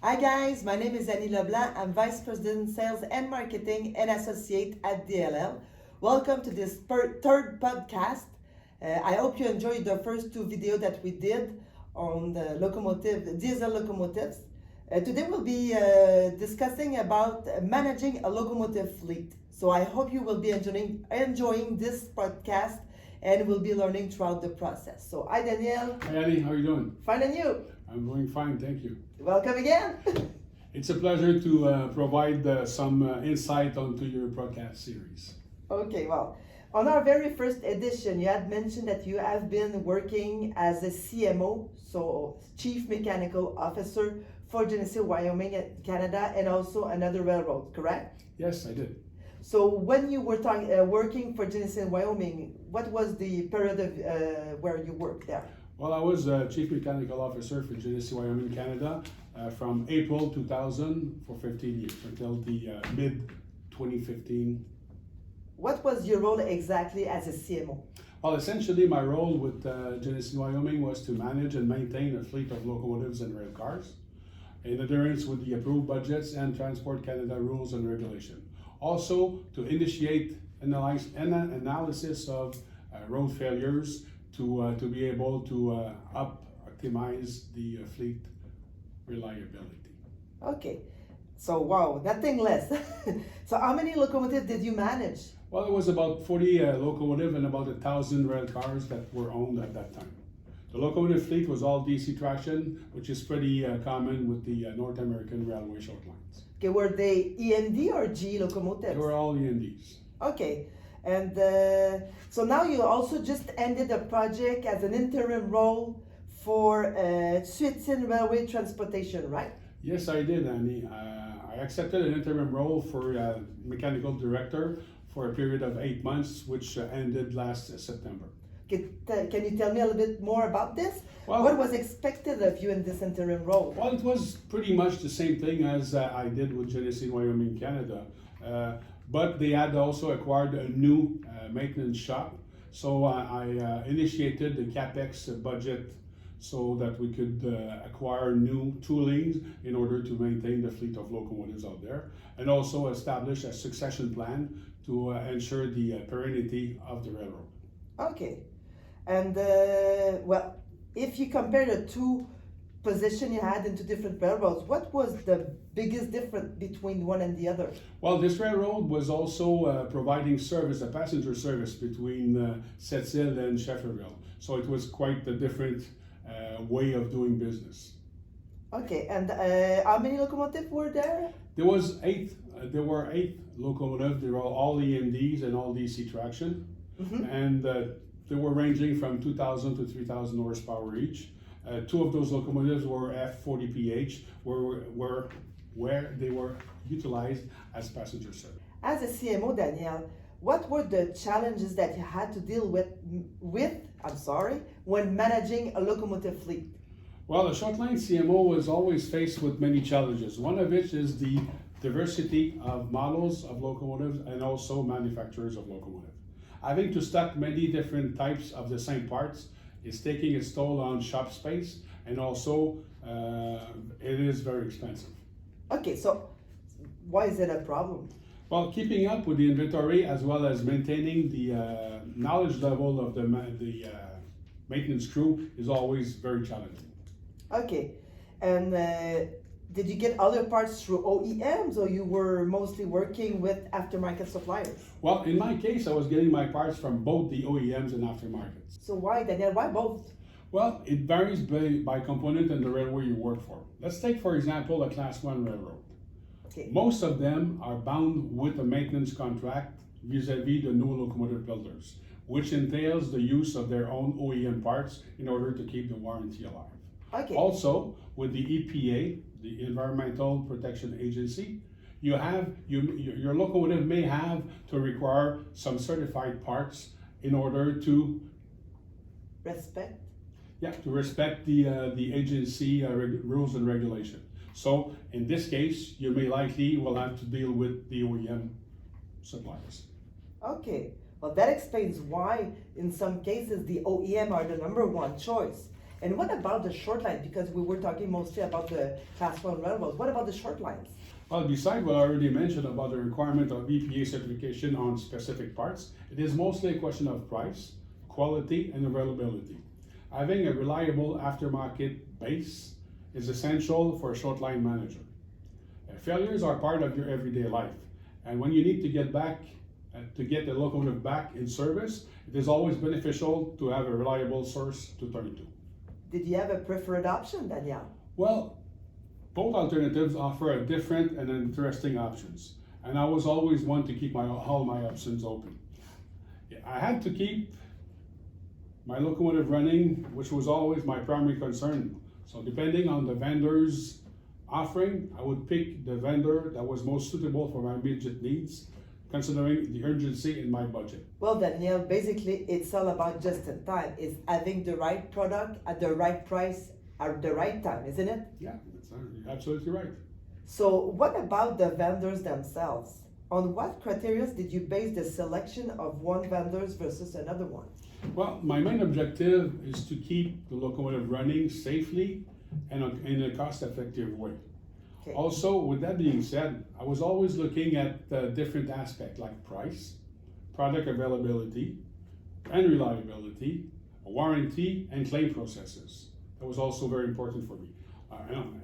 Hi guys, my name is Daniel Leblanc. I'm Vice President Sales and Marketing and Associate at DLL. Welcome to this third podcast. I hope you enjoyed the first two videos that we did on the diesel locomotives. Today we'll be discussing about managing a locomotive fleet. So I hope you will be enjoying this podcast and will be learning throughout the process. So hi Daniel. Hi Annie, how are you doing? Fine, and you? I'm doing fine, thank you. Welcome again. It's a pleasure to provide some insight onto your broadcast series. Okay, well, on our very first edition, you had mentioned that you have been working as a CMO, so Chief Mechanical Officer for Genesee, Wyoming, Canada, and also another railroad, correct? Yes, I did. So when you were working for Genesee, Wyoming, what was the period of where you worked there? Well, I was Chief Mechanical Officer for Genesee, Wyoming, Canada from April 2000 for 15 years until the mid-2015. What was your role exactly as a CMO? Well, essentially my role with Genesee, Wyoming was to manage and maintain a fleet of locomotives and rail cars in adherence with the approved budgets and Transport Canada rules and regulation. Also, to initiate analysis of road failures to be able to optimize the fleet reliability. Okay, so wow, nothing less. So how many locomotives did you manage? Well, it was about 40 locomotive and about 1,000 rail cars that were owned at that time. The locomotive fleet was all DC traction, which is pretty common with the North American railway short lines. Okay, were they END or G locomotives? They were all ENDs. Okay, and so now you also just ended a project as an interim role for Suitin Railway Transportation, right? Yes, I did, Annie. I accepted an interim role for mechanical director for a period of 8 months, which ended last September. Can you tell me a little bit more about this? Well, what was expected of you in this interim role? Well, it was pretty much the same thing as I did with Genesee, Wyoming, Canada. But they had also acquired a new maintenance shop. So I initiated the CapEx budget so that we could acquire new toolings in order to maintain the fleet of locomotives out there, and also establish a succession plan to ensure the perennity of the railroad. Okay, and well, if you compare the two positions you had in two different railroads, what was the biggest difference between one and the other? Well, this railroad was also providing service, a passenger service between Sept-Îles and Shefferville. So it was quite a different way of doing business. Okay, and how many locomotives were there? There were eight locomotives. They were all EMDs and all DC traction, and they were ranging from 2,000 to 3,000 horsepower each. Two of those locomotives were F40PH, where they were utilized as passenger service. As a CMO, Daniel, what were the challenges that you had to deal with when managing a locomotive fleet? Well, a short-line CMO was always faced with many challenges. One of which is the diversity of models of locomotives and also manufacturers of locomotives. Having to stock many different types of the same parts is taking its toll on shop space, and also it is very expensive. Okay, so why is it a problem? Well, keeping up with the inventory as well as maintaining the knowledge level of the maintenance crew is always very challenging. Okay, and did you get other parts through OEMs, or you were mostly working with aftermarket suppliers? Well, in my case, I was getting my parts from both the OEMs and aftermarkets. So why, Daniel? Why both? Well, it varies by component and the railway you work for. Let's take, for example, a Class 1 railroad. Okay. Most of them are bound with a maintenance contract vis-a-vis the new locomotive builders, which entails the use of their own OEM parts in order to keep the warranty alive. Okay. Also, with the EPA, the Environmental Protection Agency, your locomotive may have to require some certified parts in order to respect the agency rules and regulation. So in this case, you may likely will have to deal with the OEM suppliers. Okay, well that explains why in some cases the OEM are the number one choice. And what about the short line? Because we were talking mostly about the Class 1 railroads. What about the short lines? Well, besides what I already mentioned about the requirement of EPA certification on specific parts, it is mostly a question of price, quality, and availability. Having a reliable aftermarket base is essential for a short line manager. Failures are part of your everyday life, and when you need to get the locomotive back in service, it is always beneficial to have a reliable source to turn to. Did you have a preferred option, Daniel? Well, both alternatives offer a different and interesting options, and I was always one to keep all my options open. I had to keep my locomotive running, which was always my primary concern. So depending on the vendor's offering, I would pick the vendor that was most suitable for my immediate needs, considering the urgency in my budget. Well, Daniel, basically it's all about just in time. It's having the right product at the right price at the right time, isn't it? Yeah, you're absolutely right. So what about the vendors themselves? On what criteria did you base the selection of one vendors versus another one? Well, my main objective is to keep the locomotive running safely and in a cost-effective way. Okay. Also, with that being said, I was always looking at different aspects like price, product availability, and reliability, warranty, and claim processes. That was also very important for me.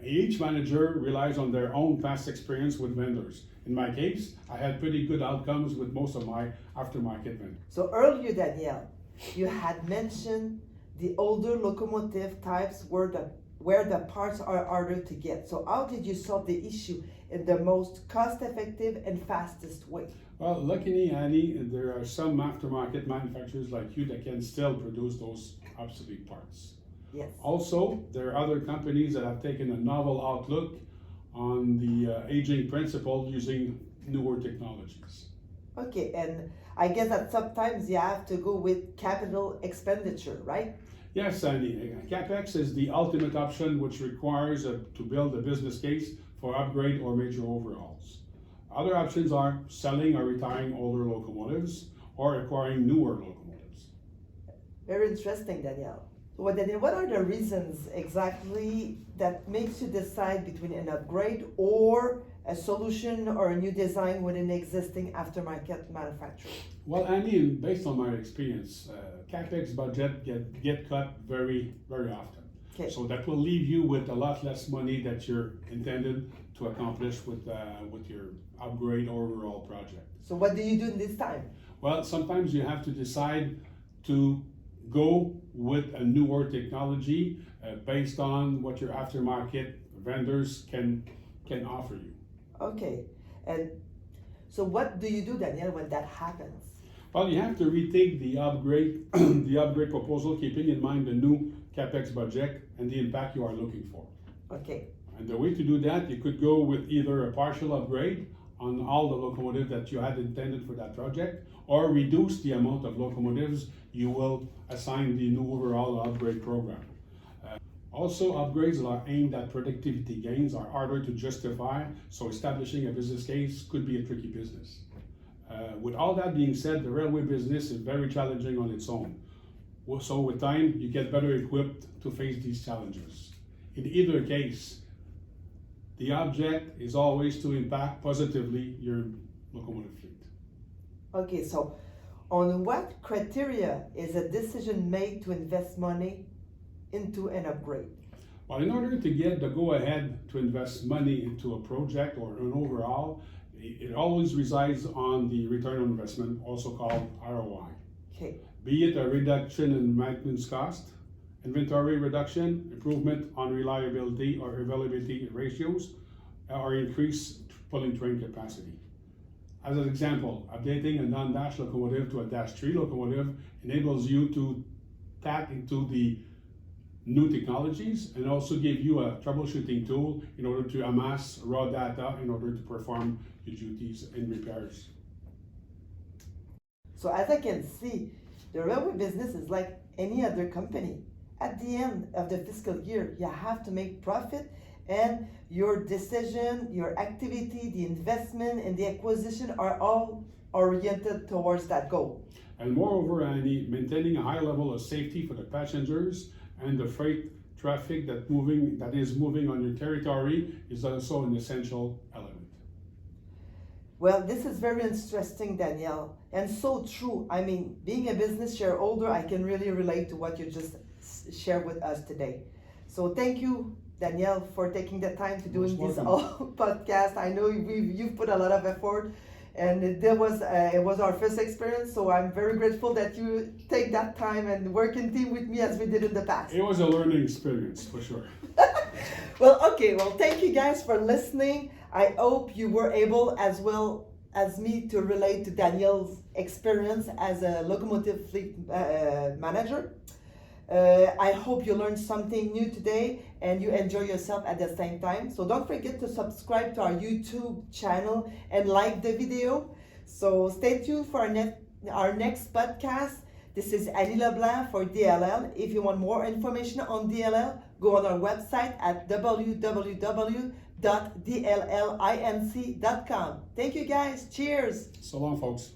Each manager relies on their own past experience with vendors. In my case, I had pretty good outcomes with most of my aftermarket vendors. So earlier, Danielle, you had mentioned the older locomotive types where the parts are harder to get. So how did you solve the issue in the most cost-effective and fastest way? Well, luckily, Annie, there are some aftermarket manufacturers like you that can still produce those obsolete parts. Yes. Also, there are other companies that have taken a novel outlook on the aging principle using newer technologies. Okay, and I guess that sometimes you have to go with capital expenditure, right? Yes, Andy. CapEx is the ultimate option, which requires to build a business case for upgrade or major overhauls. Other options are selling or retiring older locomotives or acquiring newer locomotives. Very interesting, Danielle. So, Danielle, what are the reasons exactly that makes you decide between an upgrade or a solution or a new design with an existing aftermarket manufacturer? Well, Andy, based on my experience, CapEx budget get cut very, very often. Okay. So that will leave you with a lot less money that you're intended to accomplish with your upgrade or overall project. So what do you do in this time? Well, sometimes you have to decide to go with a newer technology based on what your aftermarket vendors can offer you. Okay, and so what do you do, Daniel, when that happens? Well, you have to rethink the upgrade the upgrade proposal, keeping in mind the new CapEx budget and the impact you are looking for. Okay. And the way to do that, you could go with either a partial upgrade on all the locomotives that you had intended for that project, or reduce the amount of locomotives you will assign the new overall upgrade program. Also, upgrades that are aimed at productivity gains are harder to justify, so establishing a business case could be a tricky business. With all that being said, the railway business is very challenging on its own. So with time, you get better equipped to face these challenges. In either case, the object is always to impact positively your locomotive fleet. Okay, so on what criteria is a decision made to invest money into an upgrade? Well, in order to get the go-ahead to invest money into a project or an overhaul, it always resides on the return on investment, also called ROI. Okay. Be it a reduction in maintenance cost, inventory reduction, improvement on reliability or availability ratios, or increased pulling train capacity. As an example, updating a non-dash locomotive to a dash 3 locomotive enables you to tap into the new technologies and also give you a troubleshooting tool in order to amass raw data in order to perform your duties and repairs. So as I can see, the railway business is like any other company. At the end of the fiscal year, you have to make profit, and your decision, your activity, the investment, and the acquisition are all oriented towards that goal. And moreover, Andy, maintaining a high level of safety for the passengers and the freight traffic that is moving on your territory is also an essential element. Well, this is very interesting, Daniel, and so true. I mean, being a business shareholder, I can really relate to what you just shared with us today. So thank you, Daniel, for taking the time to doing this whole podcast. I know you've put a lot of effort, and it was our first experience. So I'm very grateful that you take that time and work in team with me as we did in the past. It was a learning experience for sure. Well, okay. Well, thank you guys for listening. I hope you were able, as well as me, to relate to Daniel's experience as a locomotive fleet manager. I hope you learned something new today and you enjoy yourself at the same time. So don't forget to subscribe to our YouTube channel and like the video. So stay tuned for our next podcast. This is Annie Leblanc for DLL. If you want more information on DLL, go on our website at www.DLL.INC.com. Thank you guys. Cheers. So long, folks.